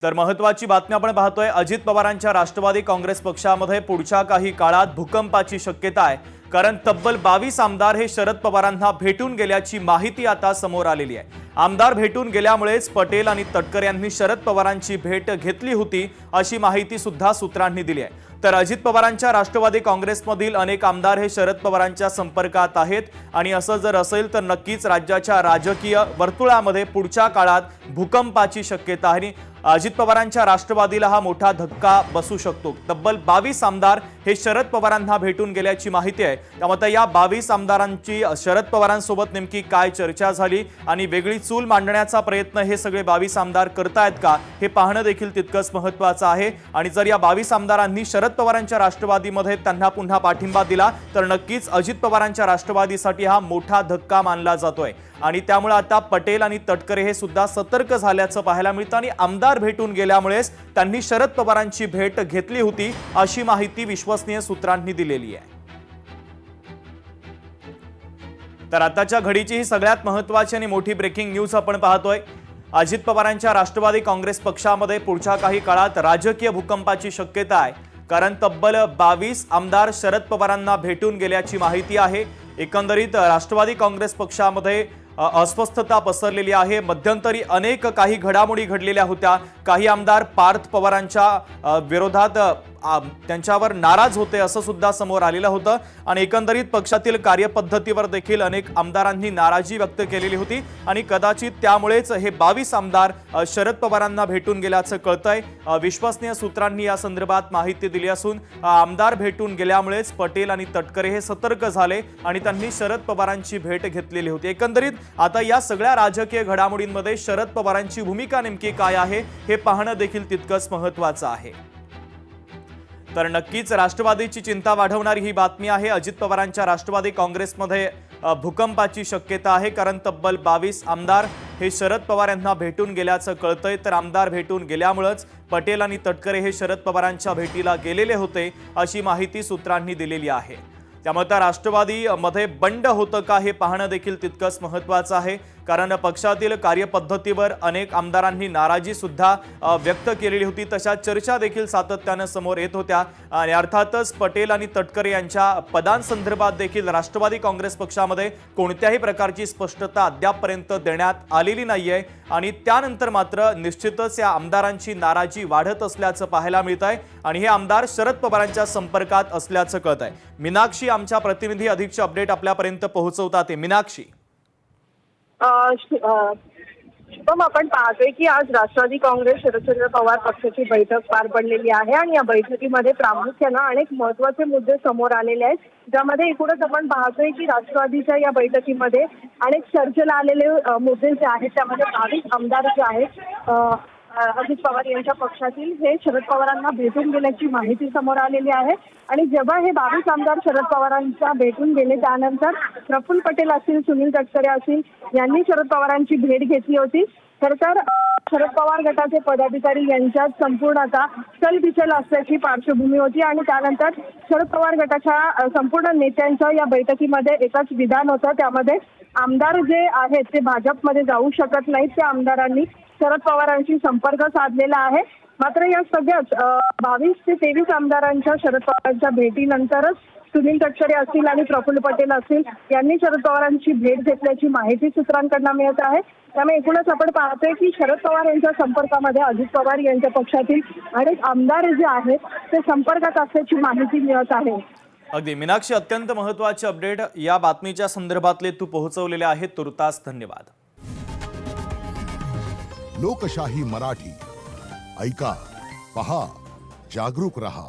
तर महत्त्वाची बातमी आपण पाहतोय। अजित पवारांच्या राष्ट्रवादी काँग्रेस पक्षामध्ये पुढच्या काही काळात भूकंपाची शक्यता आहे, कारण तब्बल 22 आमदार हे शरद पवारांना भेटून गेल्याची माहिती आता समोर आलेली आहे। आमदार भेटून गेल्यामुळेच पटेल आणि तटकरे यांनी शरद पवारांची भेट घेतली होती अशी माहिती सुद्धा सूत्रांनी दिली आहे। तर अजित पवारांच्या राष्ट्रवादी काँग्रेसमधील अनेक आमदार हे शरद पवारांच्या संपर्कात आहेत आणि असं जर असेल तर नक्कीच राज्याच्या राजकीय वर्तुळामध्ये पुढच्या काळात भूकंपाची शक्यता आहे। अजित पवारांच्या राष्ट्रवादीला हा मोठा धक्का बसू शकतो। तब्बल 22 आमदार हे शरद पवारांना भेटून गेल्याची माहिती आहे। त्यामुळे या 22 आमदारांची शरद पवारांसोबत नेमकी काय चर्चा झाली आणि वेगळी चूल मांडण्याचा प्रयत्न हे सगळे 22 आमदार करतायत का हे पाहणं देखील तितकंच महत्त्वाचं आहे। आणि जर या 22 आमदारांनी शरद पवारांच्या राष्ट्रवादीमध्ये त्यांना पुन्हा पाठिंबा दिला तर नक्कीच अजित पवारांच्या राष्ट्रवादीसाठी हा मोठा धक्का मानला जातोय। आणि त्यामुळे आता पटेल आणि तटकरे हे सुद्धा सतर्क झाल्याचं पाहायला मिळतं आणि आमदार भेटून गेल्यामुळेच त्यांनी शरद पवारांची भेट घेतली होती अशी माहिती विश्वसनीय सूत्रांनी दिलेली आहे। तर आताच्या घडीची ही सगळ्यात महत्त्वाची आणि मोठी ब्रेकिंग न्यूज आपण पाहतोय। अजित पवारांच्या राष्ट्रवादी काँग्रेस पक्षामध्ये पुढच्या काही काळात राजकीय भूकंपाची शक्यता आहे, कारण तब्बल 22 आमदार शरद पवारांना भेटून गेल्याची माहिती आहे। एकंदरीत राष्ट्रवादी काँग्रेस पक्षामध्ये अस्वस्थता पसरलेली आहे। मध्यंतरी अनेक काही घडामोडी घडलेल्या होत्या। काही आमदार पार्थ पवारांच्या विरोधात त्यांच्यावर नाराज होते असं सुद्धा समोर आलेलं होतं आणि एकंदरीत पक्षातील कार्यपद्धतीवर देखील अनेक आमदारांनी नाराजी व्यक्त केलेली होती आणि कदाचित त्यामुळेच हे 22 आमदार शरद पवारांना भेटून गेल्याचं कळतंय। विश्वसनीय सूत्रांनी या संदर्भात माहिती दिली असून आमदार भेटून गेल्यामुळेच पटेल आणि तटकरे हे सतर्क झाले आणि त्यांनी शरद पवारांची भेट घेतलेली होती। एकंदरीत आता या सगळ्या राजकीय घडामोडींमध्ये शरद पवारांची भूमिका नेमकी काय आहे हे पाहणं देखील तितकंच महत्त्वाचं आहे। तर नक्कीच राष्ट्रवादीची चिंता वाढवणारी ही बातमी आहे। अजित पवारांच्या राष्ट्रवादी काँग्रेसमध्ये भूकंपाची शक्यता आहे, कारण तब्बल 22 आमदार हे शरद पवार यांना भेटून गेल्याचं कळतंय। तर आमदार भेटून गेल्यामुळेच पटेल आणि तटकरे हे शरद पवारांच्या भेटीला गेलेले होते अशी माहिती सूत्रांनी दिलेली आहे। त्यामुळे त्या राष्ट्रवादीमध्ये बंड होतं का हे पाहणं देखील तितकंच महत्त्वाचं आहे, कारण पक्षातील कार्यपद्धतीवर अनेक आमदारांनी नाराजी सुद्धा व्यक्त केलेली होती। तशा चर्चा देखील सातत्यानं समोर येत होत्या आणि अर्थातच पटेल आणि तटकरे यांच्या पदांसंदर्भात देखील राष्ट्रवादी काँग्रेस पक्षामध्ये कोणत्याही प्रकारची स्पष्टता अद्यापपर्यंत देण्यात आलेली नाहीये आणि त्यानंतर मात्र निश्चितच या आमदारांची नाराजी वाढत असल्याचं पाहायला मिळत आहे आणि हे आमदार शरद पवारांच्या संपर्कात असल्याचं कळत आहे। मीनाक्षी आमच्या प्रतिनिधी अधिकचे अपडेट आपल्यापर्यंत पोहोचवतात। मीनाक्षी, शुभम, आपण पाहतोय की आज राष्ट्रवादी काँग्रेस शरदचंद्र पवार पक्षाची बैठक पार पडलेली आहे आणि या बैठकीमध्ये प्रामुख्यानं अनेक महत्त्वाचे मुद्दे समोर आलेले आहेत, ज्यामध्ये एकूणच आपण पाहतोय की राष्ट्रवादीच्या या बैठकीमध्ये अनेक चर्चेला आलेले मुद्दे जे आहेत त्यामध्ये 22 आमदार जे आहेत अजित पवार यांच्या पक्षातील हे शरद पवारांना भेटून गेल्याची माहिती समोर आलेली आहे। आणि जेव्हा हे 22 आमदार शरद पवारांच्या भेटून गेले त्यानंतर प्रफुल्ल पटेल असतील, सुनील तटकरे असतील यांनी शरद पवारांची भेट घेतली होती। तर शरद पवार गटाचे पदाधिकारी यांच्यात संपूर्ण आता चलबिचल असल्याची पार्श्वभूमी होती आणि त्यानंतर शरद पवार गटाच्या संपूर्ण नेत्यांच्या या बैठकीमध्ये एकच विधान होतं, त्यामध्ये आमदार जे आहेत ते भाजपमध्ये जाऊ शकत नाहीत। त्या आमदारांनी शरद पवारांशी संपर्क साधलेला आहे। मात्र या सगळ्याच 22 ते 23 आमदारांच्या शरद पवारांच्या भेटीनंतरच सुनील तटकरे असतील आणि प्रफुल्ल पटेल असतील यांनी शरद पवारांची भेट घेतल्याची माहिती सूत्रांकडून मिळत आहे। त्यामुळे एकूणच आपण पाहतोय की शरद पवार यांच्या संपर्कामध्ये अजित पवार यांच्या पक्षातील अनेक आमदार जे आहेत ते संपर्कात असल्याची माहिती मिळत आहे। अगदी मीनाक्षी, अत्यंत महत्त्वाचे अपडेट या बातमीच्या संदर्भातले तू पोहोचवलेले आहेत, तुर्तास धन्यवाद। लोकशाही मराठी ऐका, पहा, जागरूक रहा।